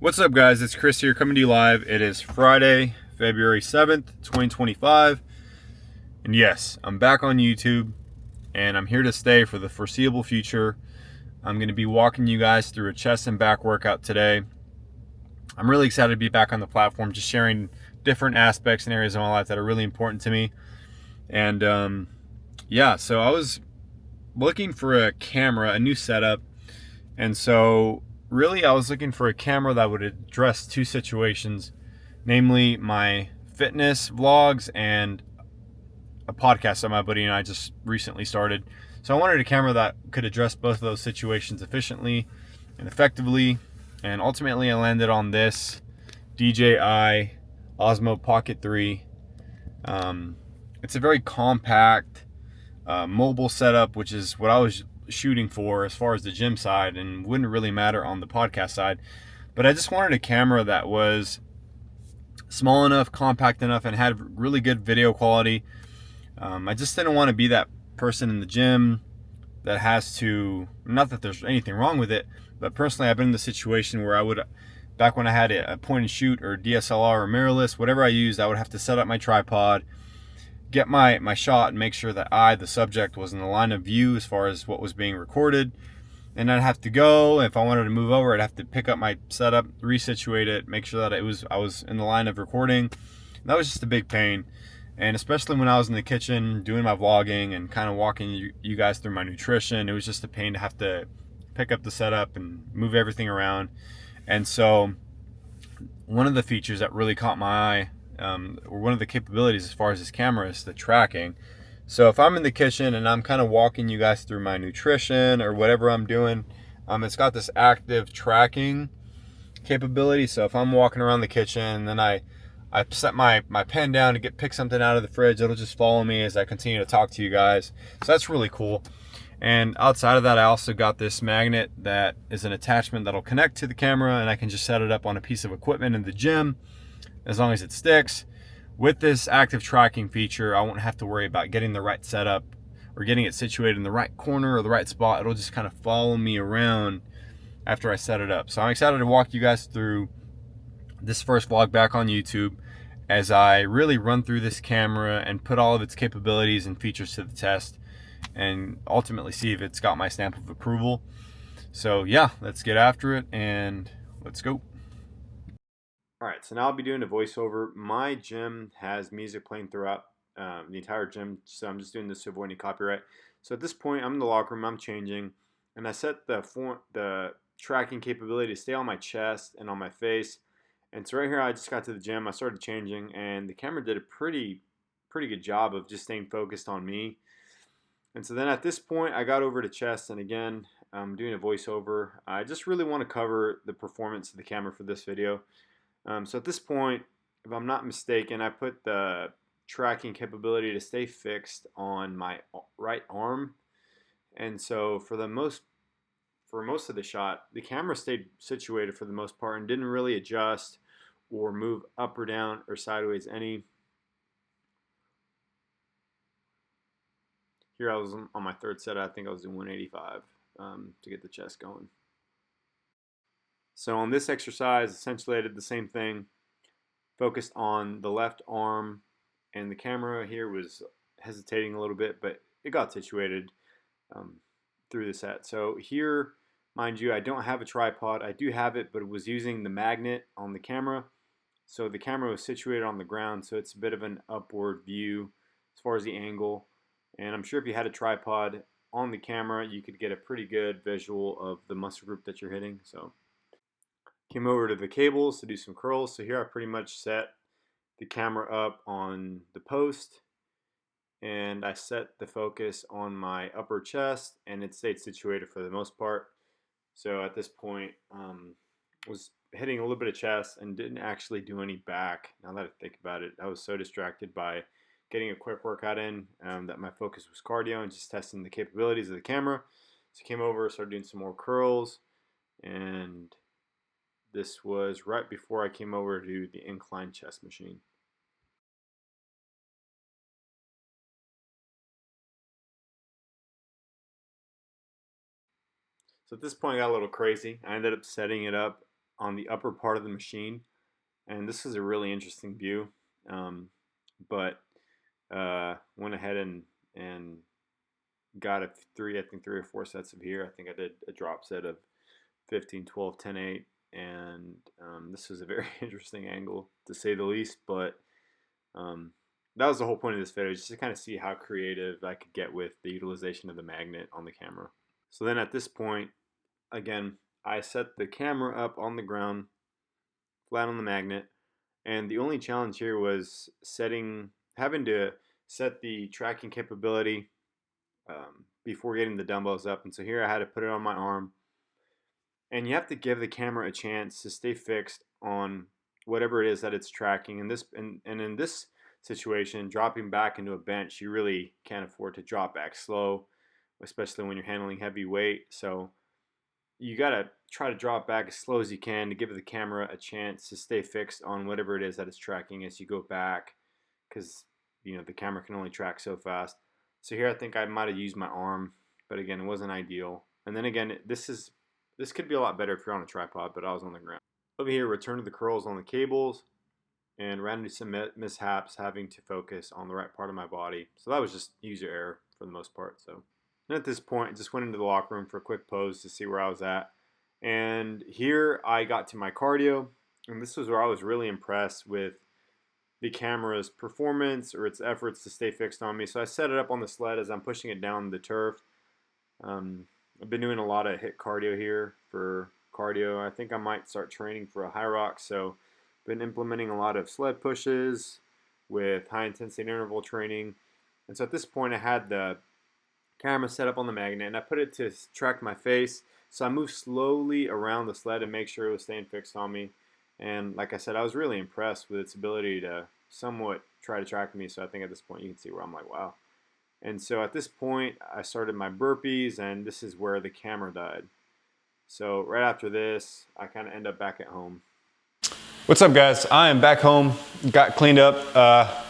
What's up, guys? It's Chris here coming to you live. It is Friday, February 7th, 2025. And yes, I'm back on YouTube and I'm here to stay for the foreseeable future. I'm going to be walking you guys through a chest and back workout today. I'm really excited to be back on the platform, just sharing different aspects and areas of my life that are really important to me. And yeah, so I was looking for a camera, a new setup. And so really I was looking for a camera that would address two situations, namely my fitness vlogs and a podcast that my buddy and I just recently started. So I wanted a camera that could address both of those situations efficiently and effectively. And ultimately I landed on this DJI OSMO Pocket 3. It's a very compact mobile setup, which is what I was shooting for as far as the gym side, and wouldn't really matter on the podcast side. But I just wanted a camera that was small enough, compact enough, and had really good video quality. I just didn't want to be that person in the gym that has to, not that there's anything wrong with it, but personally I've been in the situation where I would, back when I had a point and shoot or DSLR or mirrorless, whatever I used, I would have to set up my tripod, get my shot, and make sure that the subject, was in the line of view as far as what was being recorded. And I'd have to go, if I wanted to move over, I'd have to pick up my setup, resituate it, make sure that I was in the line of recording. And that was just a big pain. And especially when I was in the kitchen doing my vlogging and kind of walking you guys through my nutrition, it was just a pain to have to pick up the setup and move everything around. And so one of the features that really caught my eye, or one of the capabilities as far as this camera, is the tracking. So if I'm in the kitchen and I'm kind of walking you guys through my nutrition or whatever I'm doing, it's got this active tracking capability. So if I'm walking around the kitchen, then I set my pen down to pick something out of the fridge, it'll just follow me as I continue to talk to you guys. So that's really cool. And outside of that, I also got this magnet that is an attachment that'll connect to the camera, and I can just set it up on a piece of equipment in the gym as long as it sticks. With this active tracking feature, I won't have to worry about getting the right setup or getting it situated in the right corner or the right spot. It'll just kind of follow me around after I set it up. So I'm excited to walk you guys through this first vlog back on YouTube as I really run through this camera and put all of its capabilities and features to the test and ultimately see if it's got my stamp of approval. So yeah, let's get after it and let's go. All right, so now I'll be doing a voiceover. My gym has music playing throughout the entire gym, so I'm just doing this to avoid any copyright. So at this point, I'm in the locker room, I'm changing, and I set the tracking capability to stay on my chest and on my face. And so right here, I just got to the gym, I started changing, and the camera did a pretty good job of just staying focused on me. And so then at this point, I got over to chest, and again, I'm doing a voiceover. I just really want to cover the performance of the camera for this video. So at this point, if I'm not mistaken, I put the tracking capability to stay fixed on my right arm. And so for most of the shot, the camera stayed situated for the most part and didn't really adjust or move up or down or sideways any. Here I was on my third set. I think I was doing 185 to get the chest going. So on this exercise, essentially I did the same thing, focused on the left arm, and the camera here was hesitating a little bit, but it got situated through the set. So here, mind you, I don't have a tripod. I do have it, but it was using the magnet on the camera. So the camera was situated on the ground, so it's a bit of an upward view as far as the angle. And I'm sure if you had a tripod on the camera, you could get a pretty good visual of the muscle group that you're hitting. So came over to the cables to do some curls. So here I pretty much set the camera up on the post, and I set the focus on my upper chest, and it stayed situated for the most part. So at this point, was hitting a little bit of chest and didn't actually do any back. Now that I think about it, I was so distracted by getting a quick workout in that my focus was cardio and just testing the capabilities of the camera. So I came over, started doing some more curls, and this was right before I came over to the incline chest machine. So at this point, I got a little crazy. I ended up setting it up on the upper part of the machine, and this is a really interesting view. But went ahead and got I think 3 or 4 sets of here. I think I did a drop set of 15, 12, 10, 8, and this was a very interesting angle to say the least, but that was the whole point of this video, just to kind of see how creative I could get with the utilization of the magnet on the camera. So then at this point, again, I set the camera up on the ground, flat on the magnet, and the only challenge here was having to set the tracking capability before getting the dumbbells up. And so here I had to put it on my arm, and you have to give the camera a chance to stay fixed on whatever it is that it's tracking. And in this situation, dropping back into a bench, you really can't afford to drop back slow, especially when you're handling heavy weight. So you gotta try to drop back as slow as you can to give the camera a chance to stay fixed on whatever it is that it's tracking as you go back, because the camera can only track so fast. So here I think I might have used my arm, but again, it wasn't ideal. And then again, this could be a lot better if you're on a tripod, but I was on the ground. Over here, return to the curls on the cables, and ran into some mishaps having to focus on the right part of my body. So that was just user error for the most part. So and at this point, I just went into the locker room for a quick pose to see where I was at. And here I got to my cardio, and this was where I was really impressed with the camera's performance or its efforts to stay fixed on me. So I set it up on the sled as I'm pushing it down the turf. I've been doing a lot of HIIT cardio here for cardio. I think I might start training for a high rock. So been implementing a lot of sled pushes with high intensity interval training. And so at this point I had the camera set up on the magnet, and I put it to track my face. So I moved slowly around the sled to make sure it was staying fixed on me. And like I said, I was really impressed with its ability to somewhat try to track me. So I think at this point you can see where I'm like, wow. And so at this point I started my burpees, and this is where the camera died. So right after this, I kind of end up back at home. What's up, guys? I am back home, got cleaned up.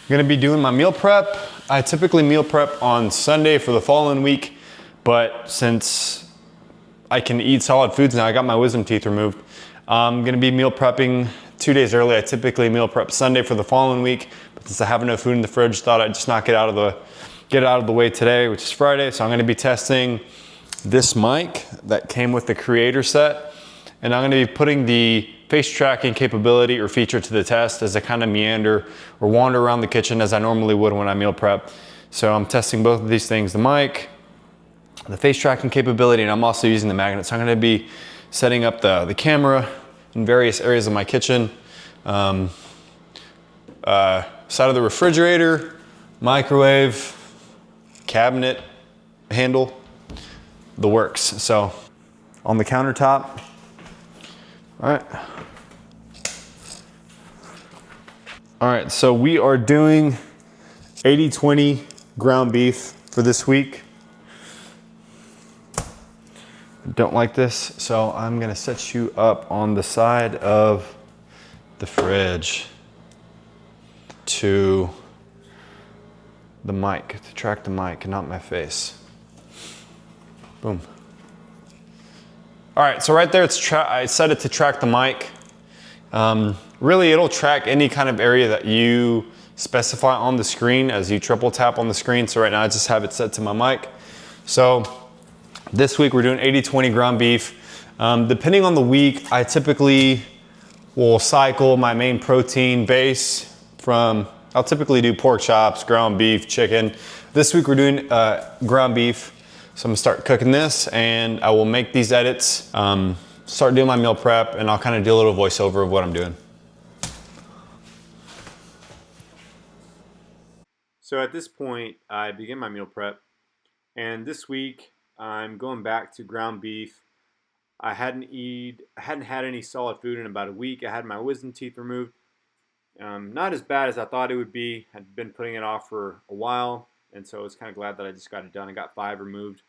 Gonna be doing my meal prep. I typically meal prep on Sunday for the following week, but since I can eat solid foods now, I got my wisdom teeth removed. I'm gonna be meal prepping 2 days early. I typically meal prep Sunday for the following week, but since I have enough food in the fridge, thought I'd just knock it out of the way today, which is Friday. So I'm gonna be testing this mic that came with the creator set, and I'm gonna be putting the face tracking capability or feature to the test as I kind of meander or wander around the kitchen as I normally would when I meal prep. So I'm testing both of these things, the mic, the face tracking capability, and I'm also using the magnet. So I'm gonna be setting up the camera in various areas of my kitchen. Side of the refrigerator, microwave, cabinet, handle, the works. So on the countertop, all right. All right, so we are doing 80-20 ground beef for this week. Don't like this, so I'm gonna set you up on the side of the fridge to the mic, to track the mic and not my face. Boom. All right, so right there, I set it to track the mic. Really, it'll track any kind of area that you specify on the screen as you triple tap on the screen. So right now I just have it set to my mic. So this week we're doing 80-20 ground beef. Depending on the week, I typically will cycle my main protein base from, I'll typically do pork chops, ground beef, chicken. This week we're doing ground beef. So I'm gonna start cooking this, and I will make these edits, start doing my meal prep, and I'll kind of do a little voiceover of what I'm doing. So at this point, I begin my meal prep, and this week I'm going back to ground beef. I hadn't had any solid food in about a week. I had my wisdom teeth removed. Not as bad as I thought it would be. I'd been putting it off for a while, and so I was kind of glad that I just got it done. I got 5 removed.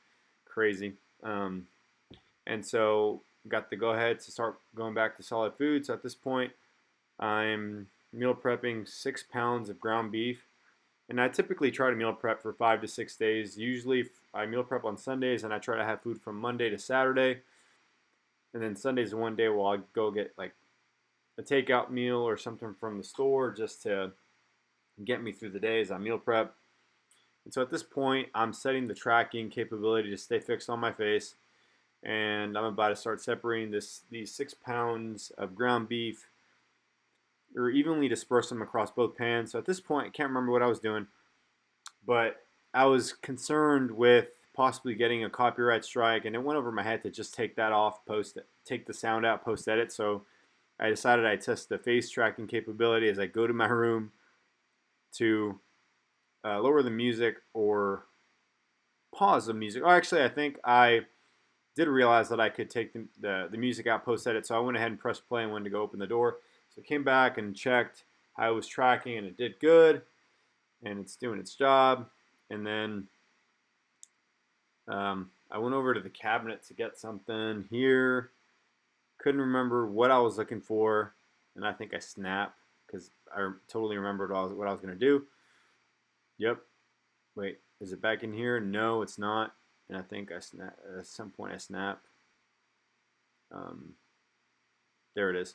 Crazy. And so got the go ahead to start going back to solid food. So at this point, I'm meal prepping 6 pounds of ground beef. And I typically try to meal prep for 5 to 6 days. Usually I meal prep on Sundays, and I try to have food from Monday to Saturday. And then Sunday's the one day where I'll go get like a takeout meal or something from the store just to get me through the day as I meal prep. And so at this point, I'm setting the tracking capability to stay fixed on my face. And I'm about to start separating these 6 pounds of ground beef, or evenly disperse them across both pans. So at this point, I can't remember what I was doing, but I was concerned with possibly getting a copyright strike, and it went over my head to just take that off, take the sound out, post edit. So I decided I'd test the face tracking capability as I go to my room to lower the music or pause the music. Oh, actually, I think I did realize that I could take the music out, post edit. So I went ahead and pressed play and went to go open the door. So I came back and checked how it was tracking, and it did good, and it's doing its job. And then I went over to the cabinet to get something here. Couldn't remember what I was looking for, and I think I snapped because I totally remembered what I was going to do. Yep. Wait, is it back in here? No, it's not. And I think I snap at some point. I snap. There it is.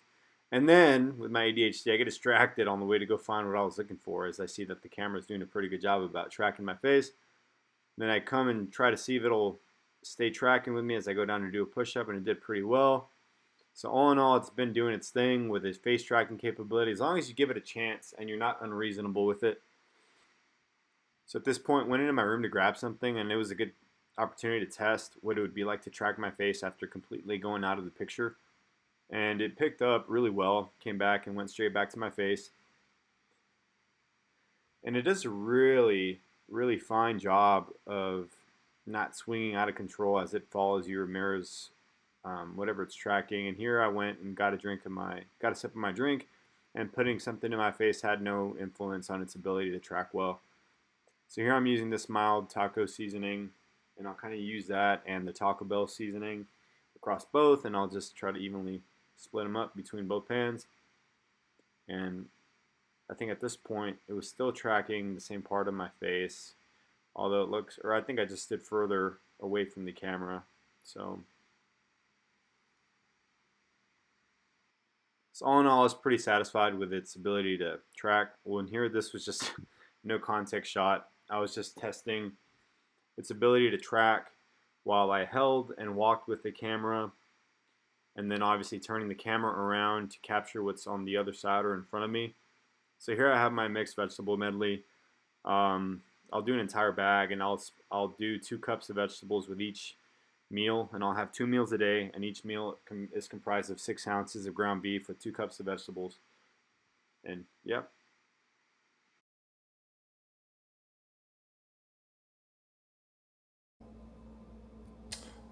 And then with my ADHD, I get distracted on the way to go find what I was looking for, as I see that the camera's doing a pretty good job about tracking my face. Then I come and try to see if it'll stay tracking with me as I go down to do a push-up, and it did pretty well. So all in all, it's been doing its thing with its face tracking capability, as long as you give it a chance and you're not unreasonable with it. So at this point, went into my room to grab something, and it was a good opportunity to test what it would be like to track my face after completely going out of the picture. And it picked up really well, came back and went straight back to my face. And it does a really, really fine job of not swinging out of control as it follows your mirrors, whatever it's tracking. And here I went and got a sip of my drink, and putting something in my face had no influence on its ability to track well. So here I'm using this mild taco seasoning, and I'll kind of use that and the Taco Bell seasoning across both, and I'll just try to evenly split them up between both pans. And I think at this point it was still tracking the same part of my face, although it looks, or I think I just stood further away from the camera. So all in all, I was pretty satisfied with its ability to track. Well, in here, this was just no context shot. I was just testing its ability to track while I held and walked with the camera, and then obviously turning the camera around to capture what's on the other side or in front of me. So here I have my mixed vegetable medley. I'll do an entire bag, and I'll do 2 cups of vegetables with each meal, and I'll have 2 meals a day, and each meal is comprised of 6 ounces of ground beef with 2 cups of vegetables. And yep.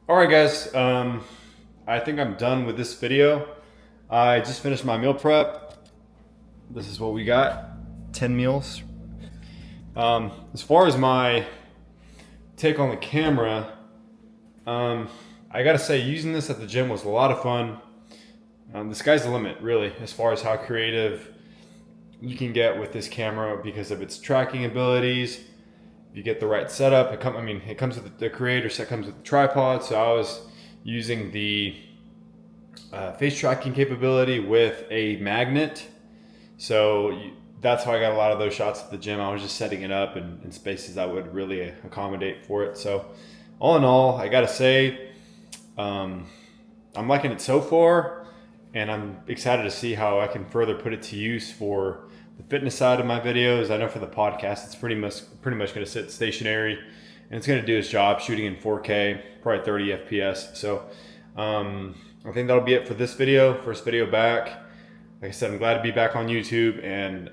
Alright guys, I think I'm done with this video. I just finished my meal prep. This is what we got, 10 meals. As far as my take on the camera, I gotta say, using this at the gym was a lot of fun. The sky's the limit, really, as far as how creative you can get with this camera because of its tracking abilities. If you get the right setup, it comes with the creator set, comes with the tripod. So I was using the face tracking capability with a magnet. So that's how I got a lot of those shots at the gym. I was just setting it up in spaces that would really accommodate for it. So all in all, I gotta say, I'm liking it so far, and I'm excited to see how I can further put it to use for the fitness side of my videos. I know for the podcast, it's pretty much going to sit stationary, and it's going to do its job shooting in 4K, probably 30 FPS. So I think that'll be it for this video, first video back. Like I said, I'm glad to be back on YouTube, and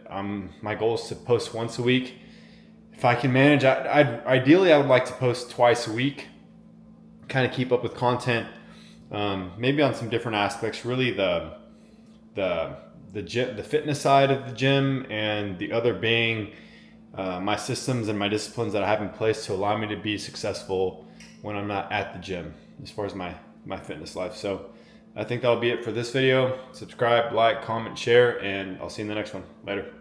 my goal is to post once a week. If I can manage, ideally I would like to post twice a week, kind of keep up with content, maybe on some different aspects, really the fitness side of the gym, and the other being my systems and my disciplines that I have in place to allow me to be successful when I'm not at the gym as far as my fitness life. So I think that'll be it for this video. Subscribe, like, comment, share, and I'll see you in the next one. Later.